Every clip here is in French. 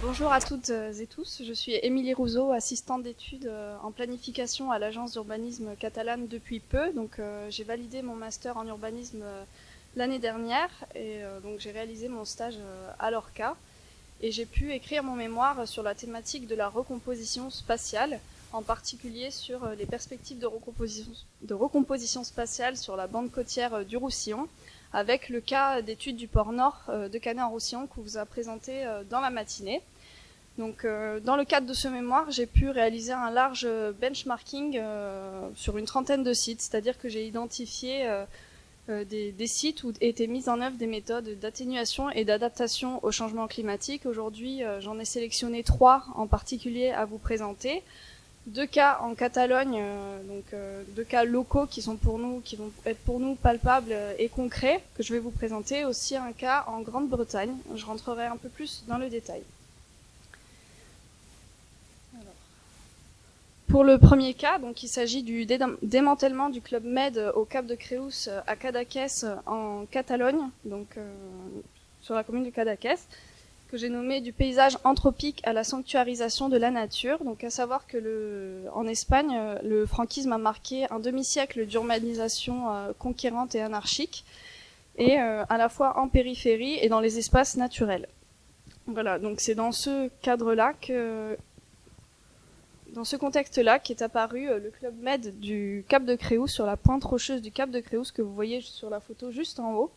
Bonjour à toutes et tous, je suis Émilie Rousseau, assistante d'études en planification à l'agence d'urbanisme catalane depuis peu. Donc j'ai validé mon master en urbanisme l'année dernière et donc j'ai réalisé mon stage à Lorca et j'ai pu écrire mon mémoire sur la thématique de la recomposition spatiale, en particulier sur les perspectives de recomposition spatiale sur la bande côtière du Roussillon, avec le cas d'études du port Nord de Canet-en-Roussillon qu'on vous a présenté dans la matinée. Donc, dans le cadre de ce mémoire, j'ai pu réaliser un large benchmarking sur une trentaine de sites, c'est-à-dire que j'ai identifié des sites où étaient mises en œuvre des méthodes d'atténuation et d'adaptation au changement climatique. Aujourd'hui, j'en ai sélectionné 3 en particulier à vous présenter. 2 cas en Catalogne, donc 2 cas locaux qui vont être pour nous palpables et concrets, que je vais vous présenter. Aussi un cas en Grande-Bretagne. Je rentrerai un peu plus dans le détail. Alors, pour le premier cas, donc il s'agit du démantèlement du Club Med au Cap de Creus à Cadaqués en Catalogne, donc sur la commune de Cadaqués, que j'ai nommé du paysage anthropique à la sanctuarisation de la nature. Donc à savoir que en Espagne, le franquisme a marqué un demi-siècle d'urbanisation conquérante et anarchique, et à la fois en périphérie et dans les espaces naturels. Voilà, donc c'est dans ce cadre-là dans ce contexte-là qu'est apparu le Club Med du Cap de Creus, sur la pointe rocheuse du Cap de Creus que vous voyez sur la photo juste en haut.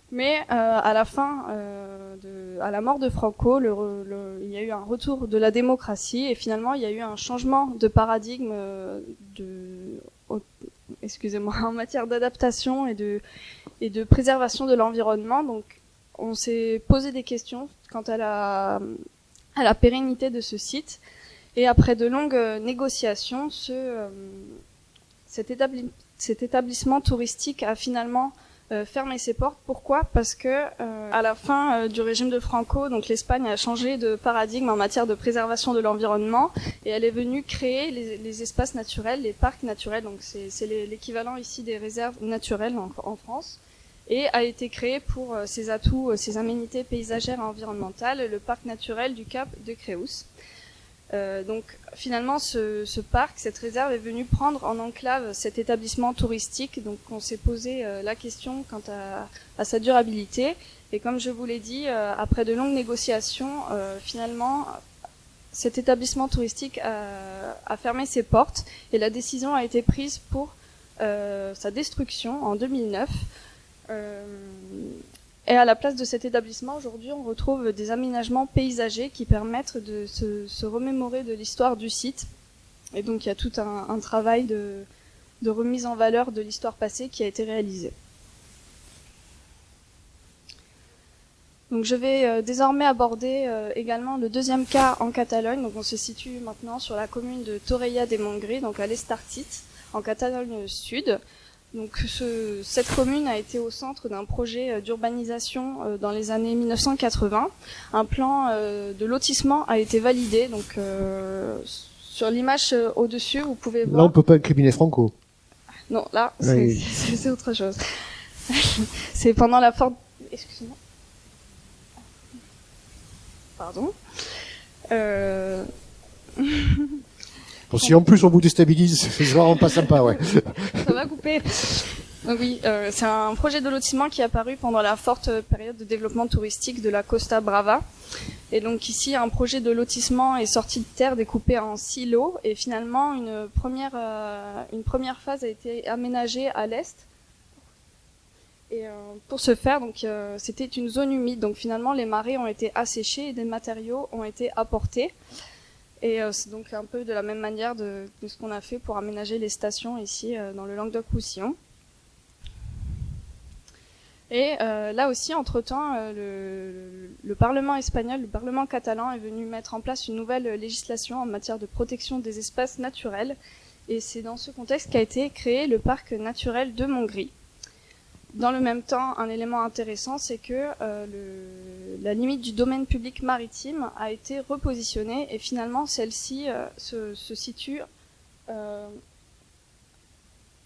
Mais à la mort de Franco, il y a eu un retour de la démocratie et finalement il y a eu un changement de paradigme en matière d'adaptation et de préservation de l'environnement. Donc on s'est posé des questions quant à la pérennité de ce site. Et après de longues négociations, cet établissement touristique a finalement fermé ses portes. Pourquoi ? Parce que à la fin du régime de Franco, donc l'Espagne a changé de paradigme en matière de préservation de l'environnement et elle est venue créer les espaces naturels, les parcs naturels. Donc c'est l'équivalent ici des réserves naturelles en France, et a été créé pour ses atouts, ses aménités paysagères et environnementales, le parc naturel du Cap de Creus. Donc finalement ce parc, cette réserve est venue prendre en enclave cet établissement touristique. Donc on s'est posé la question quant à sa durabilité, et comme je vous l'ai dit, après de longues négociations, finalement cet établissement touristique a fermé ses portes et la décision a été prise pour sa destruction en 2009. Et à la place de cet établissement, aujourd'hui, on retrouve des aménagements paysagers qui permettent de se remémorer de l'histoire du site. Et donc, il y a tout un travail de remise en valeur de l'histoire passée qui a été réalisé. Donc, je vais désormais aborder également le deuxième cas en Catalogne. Donc, on se situe maintenant sur la commune de Torrella de Montgrí, donc à l'Estartit, en Catalogne Sud. Donc cette commune a été au centre d'un projet d'urbanisation dans les années 1980. Un plan de lotissement a été validé. Donc sur l'image au-dessus, vous pouvez voir. Là, on peut pas incriminer Franco. Non, là, Oui. c'est autre chose. C'est pendant la forte. Excusez-moi. Pardon. Bon, si en plus on vous déstabilise, c'est vraiment pas sympa, ouais. Ça va couper. Oui, c'est un projet de lotissement qui est apparu pendant la forte période de développement touristique de la Costa Brava. Et donc ici, un projet de lotissement est sorti de terre découpé en silos, et finalement une première phase a été aménagée à l'est. Et pour ce faire, donc c'était une zone humide. Donc finalement, les marais ont été asséchés et des matériaux ont été apportés. Et c'est donc un peu de la même manière de ce qu'on a fait pour aménager les stations ici dans le Languedoc-Roussillon. Et là aussi, entre-temps, le Parlement espagnol, le Parlement catalan est venu mettre en place une nouvelle législation en matière de protection des espaces naturels. Et c'est dans ce contexte qu'a été créé le parc naturel de Montgrí. Dans le même temps, un élément intéressant, c'est que la limite du domaine public maritime a été repositionnée, et finalement celle-ci se situe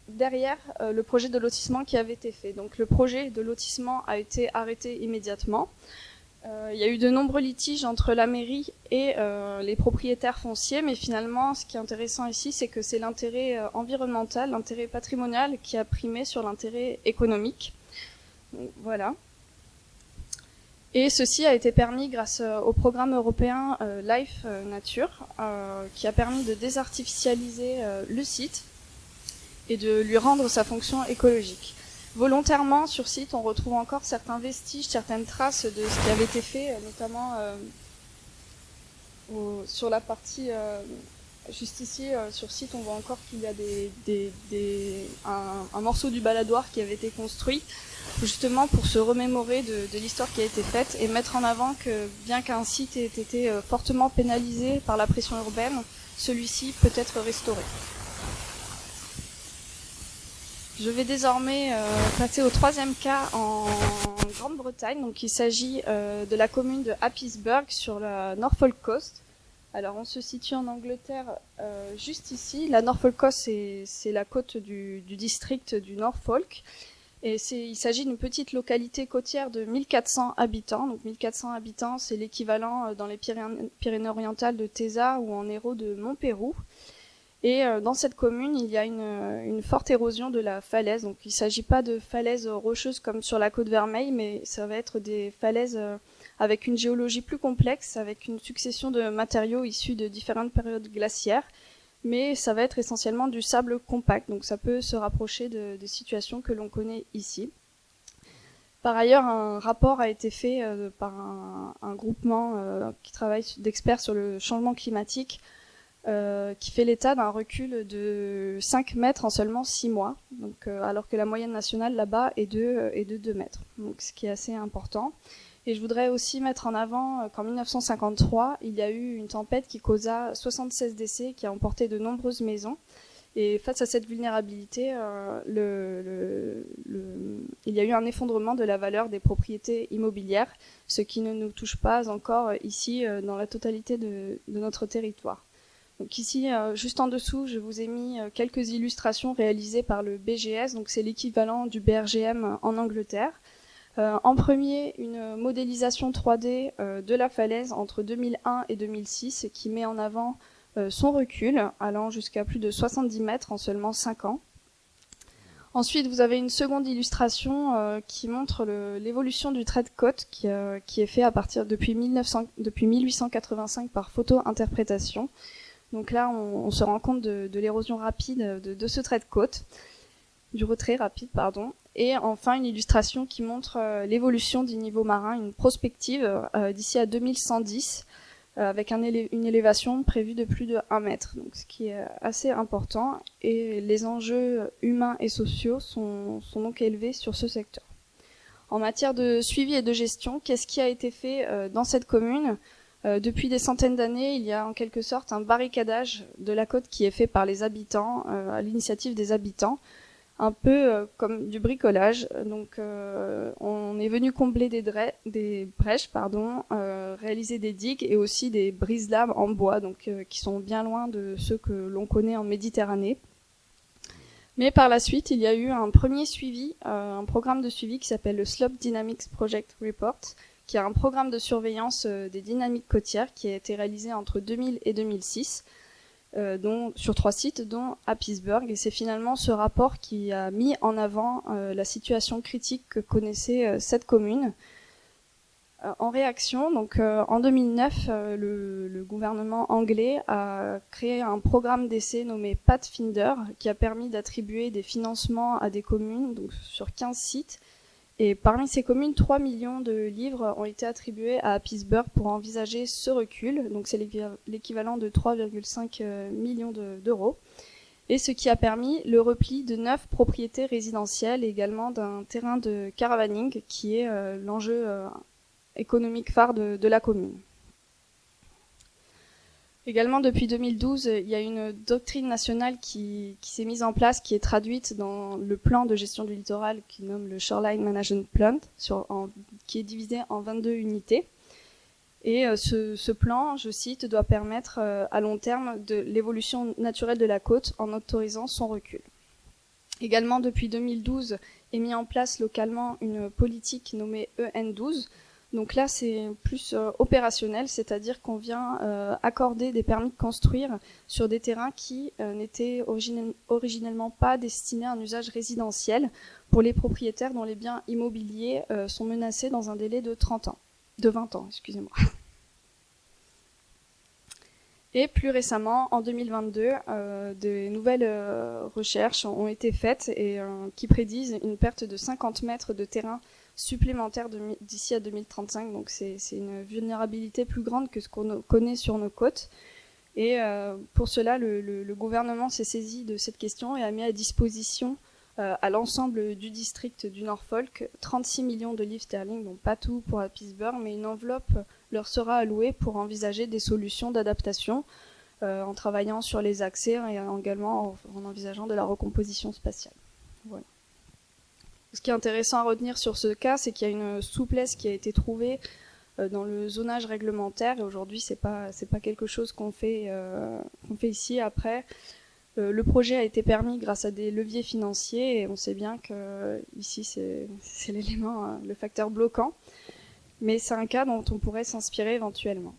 derrière le projet de lotissement qui avait été fait. Donc le projet de lotissement a été arrêté immédiatement. Il y a eu de nombreux litiges entre la mairie et les propriétaires fonciers, mais finalement, ce qui est intéressant ici, c'est que c'est l'intérêt environnemental, l'intérêt patrimonial qui a primé sur l'intérêt économique. Donc, voilà. Et ceci a été permis grâce au programme européen Life Nature, qui a permis de désartificialiser le site et de lui rendre sa fonction écologique. Volontairement, sur site, on retrouve encore certains vestiges, certaines traces de ce qui avait été fait, notamment sur la partie juste ici, sur site, on voit encore qu'il y a un morceau du baladoir qui avait été construit, justement pour se remémorer de l'histoire qui a été faite et mettre en avant que, bien qu'un site ait été fortement pénalisé par la pression urbaine, celui-ci peut être restauré. Je vais désormais passer au troisième cas en Grande-Bretagne. Donc, il s'agit de la commune de Happisburgh sur la Norfolk Coast. Alors, on se situe en Angleterre juste ici. La Norfolk Coast, c'est la côte du district du Norfolk. Et il s'agit d'une petite localité côtière de 1400 habitants. Donc, 1400 habitants, c'est l'équivalent dans les Pyrénées-Orientales de Tézat ou en Hérault de Montpérou. Et dans cette commune, il y a une forte érosion de la falaise. Donc, il ne s'agit pas de falaises rocheuses comme sur la côte Vermeille, mais ça va être des falaises avec une géologie plus complexe, avec une succession de matériaux issus de différentes périodes glaciaires. Mais ça va être essentiellement du sable compact. Donc, ça peut se rapprocher de situations que l'on connaît ici. Par ailleurs, un rapport a été fait par un groupement qui travaille d'experts sur le changement climatique, qui fait l'état d'un recul de 5 mètres en seulement 6 mois, donc, alors que la moyenne nationale là-bas est de 2 mètres, donc, ce qui est assez important. Et je voudrais aussi mettre en avant qu'en 1953, il y a eu une tempête qui causa 76 décès, qui a emporté de nombreuses maisons. Et face à cette vulnérabilité, il y a eu un effondrement de la valeur des propriétés immobilières, ce qui ne nous touche pas encore ici dans la totalité de notre territoire. Donc ici, juste en dessous, je vous ai mis quelques illustrations réalisées par le BGS, donc c'est l'équivalent du BRGM en Angleterre. En premier, une modélisation 3D de la falaise entre 2001 et 2006 qui met en avant son recul, allant jusqu'à plus de 70 mètres en seulement 5 ans. Ensuite, vous avez une seconde illustration qui montre l'évolution du trait de côte qui est fait à partir depuis 1885 par photo-interprétation. Donc là, on se rend compte de l'érosion rapide de ce trait de côte, du retrait rapide, pardon. Et enfin, une illustration qui montre l'évolution du niveau marin, une prospective d'ici à 2110, avec une élévation prévue de plus de 1 mètre, donc ce qui est assez important. Et les enjeux humains et sociaux sont donc élevés sur ce secteur. En matière de suivi et de gestion, qu'est-ce qui a été fait dans cette commune ? Depuis des centaines d'années, il y a en quelque sorte un barricadage de la côte qui est fait par les habitants, à l'initiative des habitants, un peu comme du bricolage. Donc on est venu combler des brèches, réaliser des digues et aussi des brise-lames en bois, donc qui sont bien loin de ceux que l'on connaît en Méditerranée. Mais par la suite, il y a eu un premier suivi, un programme de suivi qui s'appelle le Slope Dynamics Project Report, qui est un programme de surveillance des dynamiques côtières qui a été réalisé entre 2000 et 2006, sur 3 sites, dont Happisburgh. Et c'est finalement ce rapport qui a mis en avant la situation critique que connaissait cette commune. En réaction, donc en 2009, le gouvernement anglais a créé un programme d'essai nommé Pathfinder, qui a permis d'attribuer des financements à des communes, donc sur 15 sites. Et parmi ces communes, 3 millions de livres ont été attribués à Happisburgh pour envisager ce recul. Donc c'est l'équivalent de 3,5 millions d'euros. Et ce qui a permis le repli de 9 propriétés résidentielles et également d'un terrain de caravaning qui est l'enjeu économique phare de la commune. Également, depuis 2012, il y a une doctrine nationale qui s'est mise en place, qui est traduite dans le plan de gestion du littoral qui nomme le Shoreline Management Plan, qui est divisé en 22 unités. Et ce plan, je cite, doit permettre à long terme de l'évolution naturelle de la côte en autorisant son recul. Également, depuis 2012, est mis en place localement une politique nommée EN12, Donc là, c'est plus opérationnel, c'est-à-dire qu'on vient accorder des permis de construire sur des terrains qui n'étaient originellement pas destinés à un usage résidentiel pour les propriétaires dont les biens immobiliers sont menacés dans un délai de 20 ans, excusez-moi. Et plus récemment, en 2022, de nouvelles recherches ont été faites et qui prédisent une perte de 50 mètres de terrain supplémentaire d'ici à 2035. Donc c'est une vulnérabilité plus grande que ce qu'on connaît sur nos côtes. Et pour cela, le gouvernement s'est saisi de cette question et a mis à disposition à l'ensemble du district du Norfolk 36 millions de livres sterling, donc pas tout pour Pittsburgh, mais une enveloppe leur sera allouée pour envisager des solutions d'adaptation en travaillant sur les accès et également en envisageant de la recomposition spatiale. Voilà. Ce qui est intéressant à retenir sur ce cas, c'est qu'il y a une souplesse qui a été trouvée dans le zonage réglementaire, et aujourd'hui c'est pas quelque chose qu'on fait ici. Après, le projet a été permis grâce à des leviers financiers, et on sait bien que ici c'est l'élément, le facteur bloquant, mais c'est un cas dont on pourrait s'inspirer éventuellement.